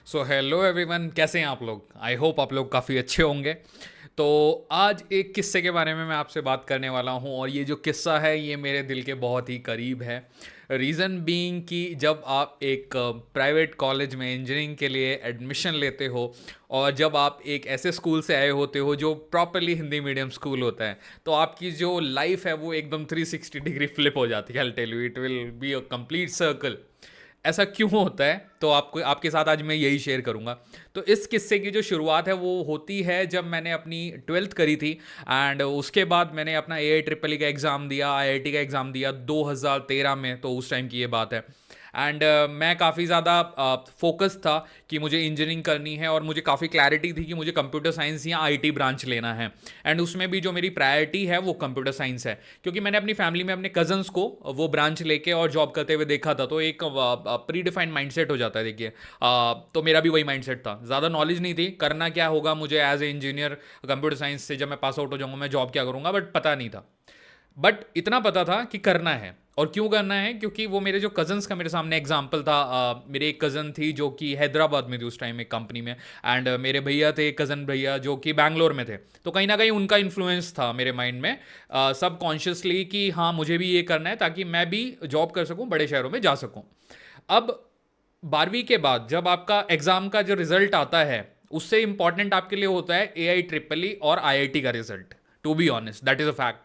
So hello everyone, कैसे हैं आप लोग? आई होप आप लोग काफ़ी अच्छे होंगे। तो आज एक किस्से के बारे में मैं आपसे बात करने वाला हूं, और ये जो किस्सा है ये मेरे दिल के बहुत ही करीब है। रीज़न बीइंग कि जब आप एक प्राइवेट कॉलेज में इंजीनियरिंग के लिए एडमिशन लेते हो, और जब आप एक ऐसे स्कूल से आए होते हो जो प्रॉपरली हिंदी मीडियम स्कूल होता है, तो आपकी जो लाइफ है वो एकदम 360 डिग्री फ्लिप हो जाती है। I tell you, it will be a complete circle. ऐसा क्यों होता है, तो आपको आपके साथ आज मैं यही शेयर करूंगा। तो इस किस्से की जो शुरुआत है वो होती है जब मैंने अपनी ट्वेल्थ करी थी, एंड उसके बाद मैंने अपना AIEEE का एग्ज़ाम दिया, IIT का एग्ज़ाम दिया 2013 में। तो उस टाइम की ये बात है। एंड मैं काफ़ी ज़्यादा फोकस था कि मुझे इंजीनियरिंग करनी है, और मुझे काफ़ी क्लैरिटी थी कि मुझे कंप्यूटर साइंस या IT ब्रांच लेना है। एंड उसमें भी जो मेरी प्रायोरिटी है वो कंप्यूटर साइंस है, क्योंकि मैंने अपनी फैमिली में अपने कजन्स को वो ब्रांच लेके और जॉब करते हुए देखा था। तो एक प्री डिफाइंड माइंडसेट हो जाता है, देखिए। तो मेरा भी वही माइंडसेट था, ज़्यादा नॉलेज नहीं थी करना क्या होगा मुझे as a engineer computer science से। जब मैं पास आउट हो जाऊंगा मैं जॉब क्या करूंगा, बट पता नहीं था। बट इतना पता था कि करना है। और क्यों करना है? क्योंकि वो मेरे जो कजन्स का मेरे सामने एग्जाम्पल था। मेरे एक कज़न थी जो कि हैदराबाद में थी उस टाइम एक कंपनी में, एंड मेरे भैया थे, कज़न भैया, जो कि बैंगलोर में थे। तो कहीं ना कहीं उनका इन्फ्लुएंस था मेरे माइंड में सब कॉन्शियसली कि हाँ मुझे भी ये करना है, ताकि मैं भी जॉब कर सकूँ, बड़े शहरों में जा सकूँ। अब 12वीं के बाद जब आपका एग्ज़ाम का जो रिजल्ट आता है, उससे इंपॉर्टेंट आपके लिए होता है AIEEE और IIT का रिजल्ट। To be honest, that is a fact.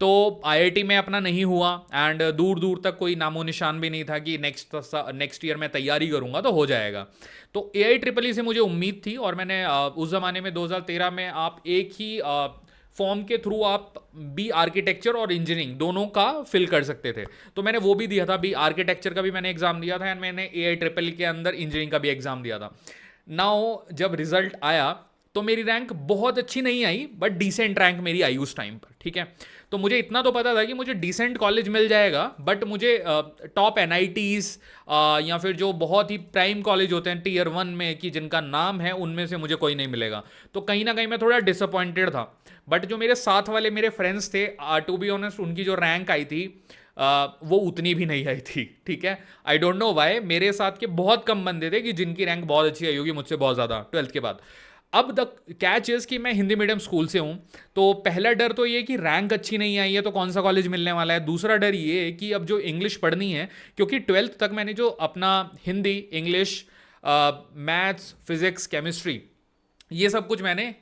तो IIT में अपना नहीं हुआ, एंड दूर दूर तक कोई नामो निशान भी नहीं था कि नेक्स्ट ईयर मैं तैयारी करूंगा तो हो जाएगा। तो AIEEE से मुझे उम्मीद थी, और मैंने उस ज़माने में 2013 में आप एक ही फॉर्म के थ्रू आप बी आर्किटेक्चर और इंजीनियरिंग दोनों का फिल कर सकते थे। तो मैंने वो भी दिया था, बी आर्किटेक्चर का भी मैंने एग्जाम दिया था, एंड मैंने AIEEE के अंदर इंजीनियरिंग का भी एग्जाम दिया था। नाउ जब रिजल्ट आया तो मेरी रैंक बहुत अच्छी नहीं आई, बट डिसेंट रैंक मेरी आई उस टाइम पर, ठीक है। तो मुझे इतना तो पता था कि मुझे डिसेंट कॉलेज मिल जाएगा, बट मुझे टॉप NITs या फिर जो बहुत ही प्राइम कॉलेज होते हैं Tier 1 में, कि जिनका नाम है, उनमें से मुझे कोई नहीं मिलेगा। तो कहीं ना कहीं मैं थोड़ा डिसअपॉइंटेड था। बट जो मेरे साथ वाले मेरे फ्रेंड्स थे, टू बी ऑनेस्ट, उनकी जो रैंक आई थी वो उतनी भी नहीं आई थी, ठीक है। आई डोंट नो वाई, मेरे साथ के बहुत कम बंदे थे कि जिनकी रैंक बहुत अच्छी आई होगी, मुझसे बहुत ज़्यादा, ट्वेल्थ के बाद। अब द कैच इज कि मैं हिंदी मीडियम स्कूल से हूँ। तो पहला डर तो ये कि रैंक अच्छी नहीं आई है तो कौन सा कॉलेज मिलने वाला है। दूसरा डर ये है कि अब जो इंग्लिश पढ़नी है, क्योंकि ट्वेल्थ तक मैंने जो अपना Hindi, English, maths, physics, chemistry, ये सब कुछ मैंने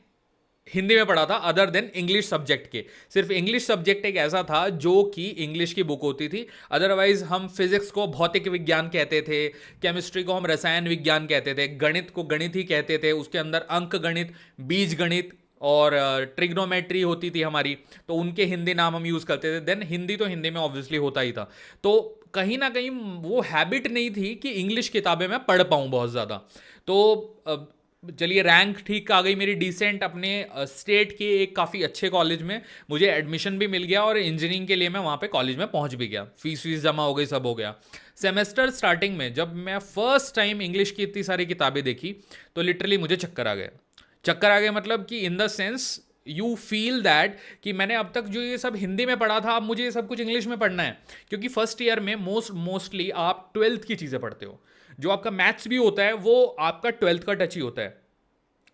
हिंदी में पढ़ा था, अदर देन इंग्लिश सब्जेक्ट के। सिर्फ इंग्लिश सब्जेक्ट एक ऐसा था जो कि इंग्लिश की बुक होती थी। अदरवाइज हम फिजिक्स को भौतिक विज्ञान कहते थे, केमिस्ट्री को हम रसायन विज्ञान कहते थे, गणित को गणित ही कहते थे। उसके अंदर अंक गणित, बीज गणित और ट्रिग्नोमेट्री होती थी हमारी, तो उनके हिंदी नाम हम यूज़ करते थे। देन हिंदी तो हिंदी में ऑब्वियसली होता ही था। तो कहीं ना कहीं वो हैबिट नहीं थी कि इंग्लिश किताबें मैं पढ़ पाऊँ बहुत ज़्यादा। तो चलिए, रैंक ठीक आ गई मेरी डिसेंट, अपने स्टेट के एक काफ़ी अच्छे कॉलेज में मुझे एडमिशन भी मिल गया, और इंजीनियरिंग के लिए मैं वहाँ पे कॉलेज में पहुँच भी गया, फीस वीस जमा हो गई, सब हो गया। सेमेस्टर स्टार्टिंग में जब मैं फर्स्ट टाइम इंग्लिश की इतनी सारी किताबें देखी, तो लिटरली मुझे चक्कर आ गए। चक्कर आ गए मतलब कि in the sense you feel that कि मैंने अब तक जो ये सब हिंदी में पढ़ा था, अब मुझे ये सब कुछ इंग्लिश में पढ़ना है। क्योंकि फर्स्ट ईयर में मोस्टली आप ट्वेल्थ की चीज़ें पढ़ते हो। जो आपका मैथ्स भी होता है वो आपका ट्वेल्थ का टच ही होता है।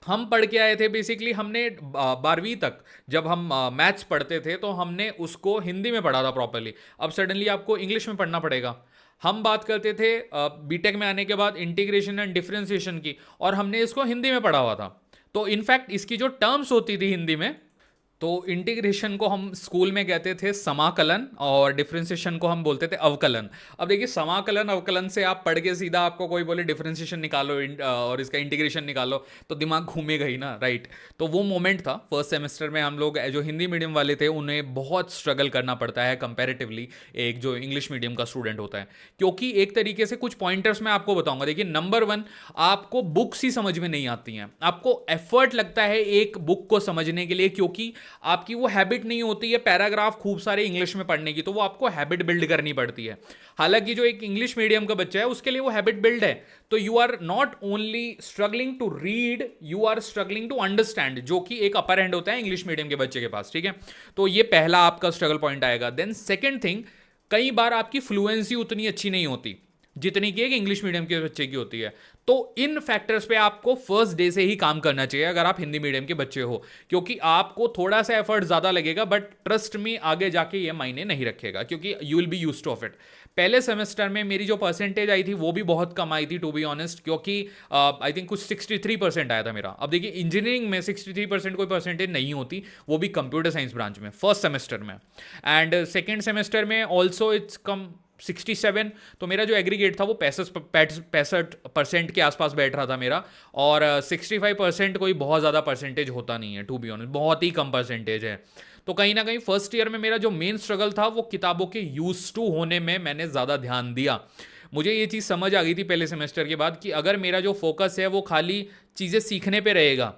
हम पढ़ के आए थे बेसिकली, हमने 12वीं तक जब हम मैथ्स पढ़ते थे तो हमने उसको हिंदी में पढ़ा था प्रॉपरली। अब सडनली आपको इंग्लिश में पढ़ना पड़ेगा। हम बात करते थे बीटेक में आने के बाद इंटीग्रेशन एंड डिफरेंशिएशन की, और हमने इसको हिंदी में पढ़ा हुआ था। तो इनफैक्ट इसकी जो टर्म्स होती थी हिंदी में, तो इंटीग्रेशन को हम स्कूल में कहते थे समाकलन, और डिफरेंशिएशन को हम बोलते थे अवकलन। अब देखिए, समाकलन अवकलन से आप पढ़ के सीधा आपको कोई बोले डिफरेंशिएशन निकालो और इसका इंटीग्रेशन निकालो, तो दिमाग घूमेगा ही ना, राइट। तो वो मोमेंट था फर्स्ट सेमेस्टर में। हम लोग जो हिंदी मीडियम वाले थे उन्हें बहुत स्ट्रगल करना पड़ता है कंपैरेटिवली एक जो इंग्लिश मीडियम का स्टूडेंट होता है। क्योंकि एक तरीके से कुछ पॉइंटर्स मैं आपको बताऊंगा। देखिए, नंबर 1, आपको बुक्स ही समझ में नहीं आती हैं। आपको एफर्ट लगता है एक बुक को समझने के लिए, क्योंकि आपकी वो हैबिट नहीं होती है पैराग्राफ खूब सारे इंग्लिश में पढ़ने की, तो वो आपको हैबिट बिल्ड करनी पड़ती है। हालांकि जो एक इंग्लिश मीडियम का बच्चा है उसके लिए वो हैबिट बिल्ड है। तो you are not only struggling to read, you are struggling to understand, जो कि एक अपर हैंड होता है इंग्लिश मीडियम के बच्चे के पास, ठीक है। तो ये पहला आपका स्ट्रगल पॉइंट आएगा। देन सेकेंड थिंग, कई बार आपकी फ्लुएंसी उतनी अच्छी नहीं होती। जितनी कि एक इंग्लिश मीडियम के बच्चे की होती है। तो इन फैक्टर्स पे आपको फर्स्ट डे से ही काम करना चाहिए अगर आप हिंदी मीडियम के बच्चे हो, क्योंकि आपको थोड़ा सा एफर्ट ज़्यादा लगेगा, बट ट्रस्ट मी आगे जाके ये मायने नहीं रखेगा, क्योंकि you will be use two of it. पहले सेमेस्टर में मेरी जो परसेंटेज आई थी वो भी बहुत कम आई थी, टू बी ऑनेस्ट, क्योंकि आई थिंक कुछ 63% आया था मेरा। अब देखिए इंजीनियरिंग में 63% कोई परसेंटेज नहीं होती, वो भी कंप्यूटर साइंस ब्रांच में फर्स्ट सेमेस्टर में। एंड सेकेंड सेमेस्टर में ऑल्सो इट्स कम 67। तो मेरा जो एग्रीगेट था वो 65% के आसपास बैठ रहा था मेरा, और 65% कोई बहुत ज़्यादा परसेंटेज होता नहीं है, टू बी ऑनेस्ट, बहुत ही कम परसेंटेज है। तो कहीं ना कहीं फर्स्ट ईयर में मेरा जो मेन स्ट्रगल था वो किताबों के यूज टू होने में मैंने ज़्यादा ध्यान दिया। मुझे ये चीज़ समझ आ गई थी पहले सेमेस्टर के बाद कि अगर मेरा जो फोकस है वो खाली चीज़ें सीखने पे रहेगा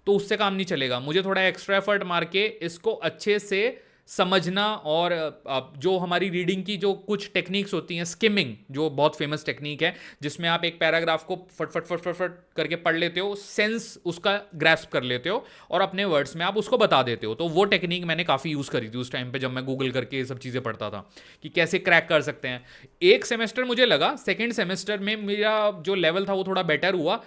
तो उससे काम नहीं चलेगा। मुझे थोड़ा एक्स्ट्रा एफर्ट मार के इसको अच्छे से समझना, और जो हमारी रीडिंग की जो कुछ टेक्निक्स होती हैं, स्किमिंग जो बहुत फेमस टेक्निक है, जिसमें आप एक पैराग्राफ को फट फट फट फट फट करके पढ़ लेते हो, सेंस उसका ग्रैस्प कर लेते हो और अपने वर्ड्स में आप उसको बता देते हो। तो वो टेक्निक मैंने काफ़ी यूज़ करी थी उस टाइम पे, जब मैं गूगल करके ये सब चीज़ें पढ़ता था कि कैसे क्रैक कर सकते हैं। एक सेमेस्टर मुझे लगा, सेकेंड सेमेस्टर में मेरा जो लेवल था वो थोड़ा बेटर हुआ।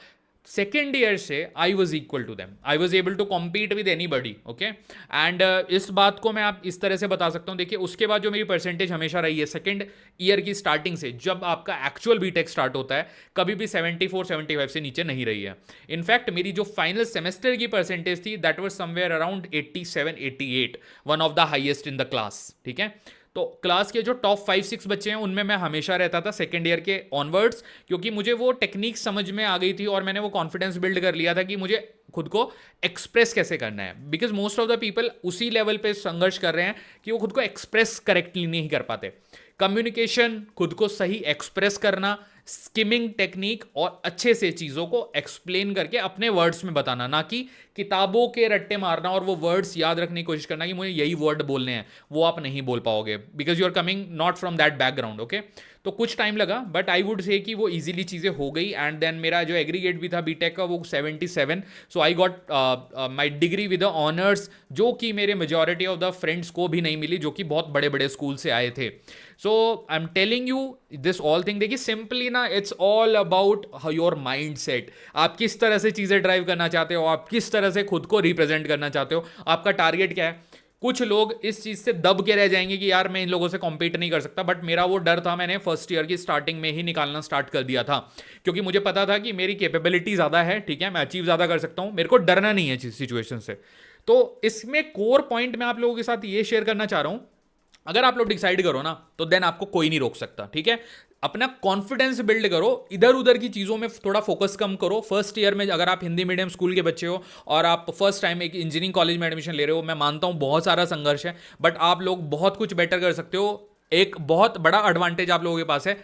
सेकेंड ईयर से I was equal to them, I was able to compete with anybody, okay. And इस बात को मैं आप इस तरह से बता सकता हूँ, देखिए उसके बाद जो मेरी परसेंटेज हमेशा रही है सेकेंड ईयर की स्टार्टिंग से, जब आपका एक्चुअल बीटेक स्टार्ट होता है, कभी भी 74-75 से नीचे नहीं रही है। इनफैक्ट मेरी जो फाइनल सेमेस्टर की परसेंटेज थी that was somewhere around 87-88, one of the highest in the class, ठीक है। तो क्लास के जो टॉप 5-6 बच्चे हैं उनमें मैं हमेशा रहता था सेकेंड ईयर के ऑनवर्ड्स, क्योंकि मुझे वो टेक्निक समझ में आ गई थी और मैंने वो कॉन्फिडेंस बिल्ड कर लिया था कि मुझे खुद को एक्सप्रेस कैसे करना है। Because most of the people उसी लेवल पे संघर्ष कर रहे हैं कि वो खुद को एक्सप्रेस करेक्टली नहीं कर पाते। कम्युनिकेशन, खुद को सही एक्सप्रेस करना, स्किमिंग टेक्निक, और अच्छे से चीज़ों को एक्सप्लेन करके अपने वर्ड्स में बताना, ना कि किताबों के रट्टे मारना और वो वर्ड्स याद रखने की कोशिश करना कि मुझे यही वर्ड बोलने हैं, वो आप नहीं बोल पाओगे, because you are coming not from that background, okay. तो कुछ टाइम लगा, बट आई वुड से कि वो इजीली चीज़ें हो गई। एंड देन मेरा जो एग्रीगेट भी था बीटेक का वो 77, so I got my degree with honours, जो कि मेरे मेजॉरिटी ऑफ द फ्रेंड्स को भी नहीं मिली, जो कि बहुत बड़े बड़े स्कूल से आए थे। So I am telling you this all thing, देखिए सिंपली ना, it's all about your mindset. आप किस तरह से चीज़ें ड्राइव करना चाहते हो, आप किस तरह से खुद को रिप्रेजेंट करना चाहते हो, आपका टारगेट क्या है। कुछ लोग इस चीज़ से दब के रह जाएंगे कि यार मैं इन लोगों से कॉम्पीट नहीं कर सकता, बट मेरा वो डर था, मैंने फर्स्ट ईयर की स्टार्टिंग में ही निकालना स्टार्ट कर दिया था, क्योंकि मुझे पता था कि मेरी कैपेबिलिटी ज़्यादा है, ठीक है, मैं अचीव ज़्यादा कर सकता हूँ, मेरे को डरना नहीं है सिचुएशन से। तो इसमें कोर पॉइंट मैं आप लोगों के साथ ये शेयर करना चाह रहा हूँ, अगर आप लोग डिसाइड करो ना तो देन आपको कोई नहीं रोक सकता, ठीक है। अपना कॉन्फिडेंस बिल्ड करो, इधर उधर की चीज़ों में थोड़ा फोकस कम करो। फर्स्ट ईयर में अगर आप हिंदी मीडियम स्कूल के बच्चे हो और आप फर्स्ट टाइम एक इंजीनियरिंग कॉलेज में एडमिशन ले रहे हो, मैं मानता हूँ बहुत सारा संघर्ष है, बट आप लोग बहुत कुछ बेटर कर सकते हो। एक बहुत बड़ा एडवांटेज आप लोगों के पास है,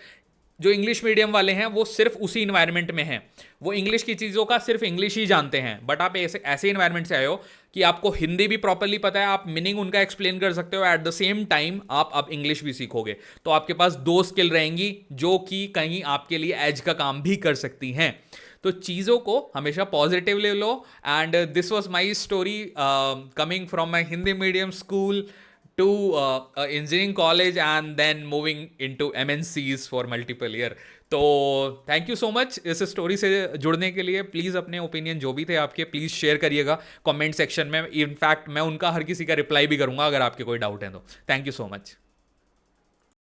जो इंग्लिश मीडियम वाले हैं वो सिर्फ उसी इन्वायरमेंट में हैं, वो इंग्लिश की चीज़ों का सिर्फ इंग्लिश ही जानते हैं, बट आप ऐसे इन्वायरमेंट से आए हो कि आपको हिंदी भी प्रॉपरली पता है, आप मीनिंग उनका एक्सप्लेन कर सकते हो, एट द सेम टाइम आप अब इंग्लिश भी सीखोगे, तो आपके पास दो स्किल रहेंगी जो कि कहीं आपके लिए एज का काम भी कर सकती हैं। तो चीज़ों को हमेशा पॉजिटिव ले लो। And this was my story coming from my Hindi medium school to engineering college and then moving into MNCs for multiple year. तो थैंक यू सो मच इस स्टोरी से जुड़ने के लिए। प्लीज़ अपने ओपिनियन जो भी थे आपके प्लीज़ शेयर करिएगा कमेंट सेक्शन में। इनफैक्ट मैं उनका हर किसी का रिप्लाई भी करूंगा अगर आपके कोई डाउट है तो। Thank you so much.